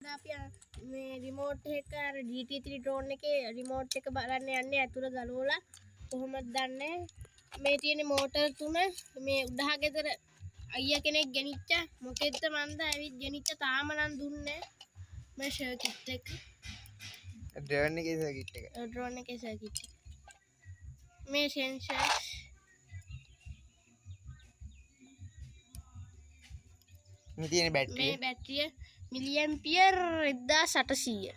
අපි මේ රිමෝට් එක අර GT3 ඩ්‍රෝන් එකේ රිමෝට් එක බලන්න යන්නේ අතුර ගලවලා කොහොමද දන්නේ මේ තියෙන මෝටර් තුන මේ උඩහ ගෙදර අයියා කෙනෙක් ගෙනිච්ච මොකෙද්ද මන්ද ඇවිත් ගෙනිච්ච තාම නම් දුන්නේ මේ සර්කිට් එක ඩ්‍රෝන් එකේ සර්කිට් එක මේ සෙන්සර්ස් මේ තියෙන බැටරිය මේ බැටරිය මිලිඇම්පියර් 1800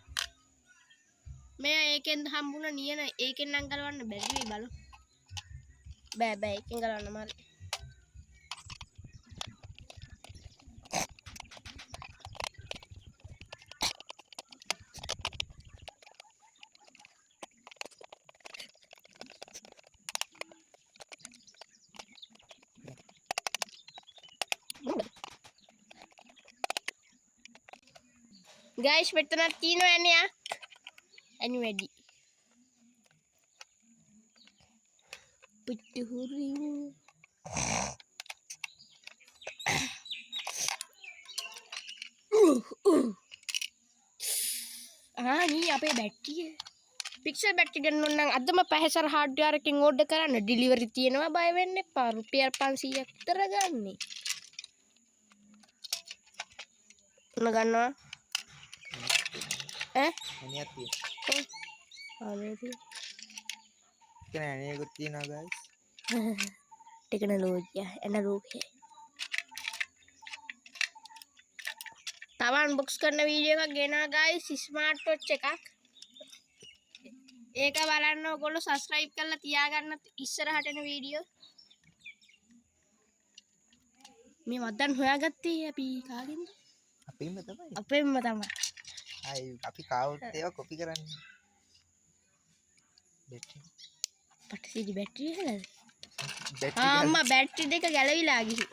මේ ඒකෙන් හම්බුන නියන ඒකෙන් නම් ගලවන්න බැරි බලු බෑ ඒකෙන් ගලවන්න මාරි guys මෙතන තියෙනවා එන්නේ වැඩි පිටුහුරි නී අපේ බැටරිය පික්සල් බැටරි ගන්න ඕන නම් අදම පැහැසර හાર્ඩ්වෙයාර් එකෙන් ඕඩර් කරන්න ඩෙලිවරි තියෙනවා බය වෙන්න එපා රුපියල් 500ක් විතර ගන්නේ මොන ගන්නවා අනියක් Already. තියෙනවා තියෙනවා guys टेक्नोलॉजी एनालॉग है तब अनबॉक्स करना वीडियो का गेना गाइस स्मार्ट वॉच එකක් ඒක බලන්න ඔයගොල්ලෝ subscribe කරලා තියාගන්න ඉස්සරහට එන වීඩියෝ මේ වදන් හොයාගත්තේ අපි කාගෙන්ද අපිම තමයි අපේම තමයි අපි කවුරුත් ඒවා කොපි කරන්නේ පටසිදි බැටරි හලද අම්මා බැටරි දෙක ගැලවිලා ගිහි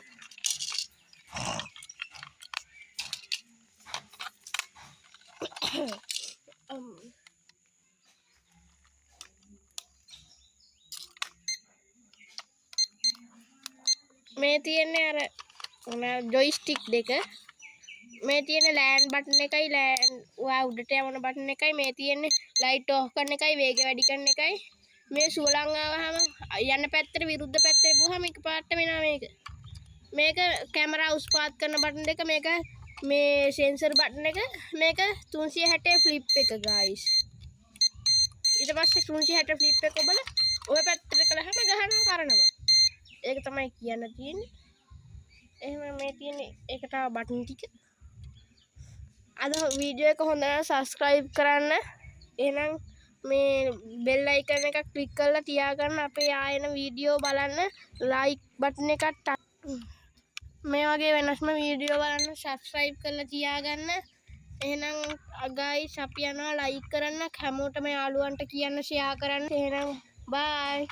මේ තියෙන්නේ අර ජොයිස්ටික් දෙක මේ තියෙන ලෑන්ඩ් බටන් එකයි ලෑන්ඩ් ඔයා උඩට යවන බටන් එකයි මේ තියෙන්නේ ලයිට් ඔෆ් කරන එකයි වේගය වැඩි කරන එකයි මේ සුවලං ආවහම යන පැත්තට විරුද්ධ පැත්තට පුහම එකපාරට වෙනවා මේක කැමරා උස්පාත් කරන බටන් එක මේක මේ සෙන්සර් බටන් එක මේක 360 ෆ්ලිප් එක ගයිස් ඊට පස්සේ 360 ෆ්ලිප් එක ඔබලා ඔය පැත්තට කළාම ගහනවා කරනවා ඒක තමයි කියන්න තියෙන්නේ එහෙනම් මේ තියෙන්නේ ඒක තව බටන් ටික අද වීඩියෝ එක හොඳ නම් subscribe කරන්න එහෙනම් මේ බෙල් අයිකන් එක ක්ලික් කරලා තියාගන්න අපේ ආයෙන වීඩියෝ බලන්න like බටන් එකක් මේ වගේ වෙනස්ම වීඩියෝ බලන්න subscribe කරලා තියාගන්න එහෙනම් guys අපි යනවා like කරන්න හැමෝටම යාළුවන්ට කියන්න share කරන්න එහෙනම් bye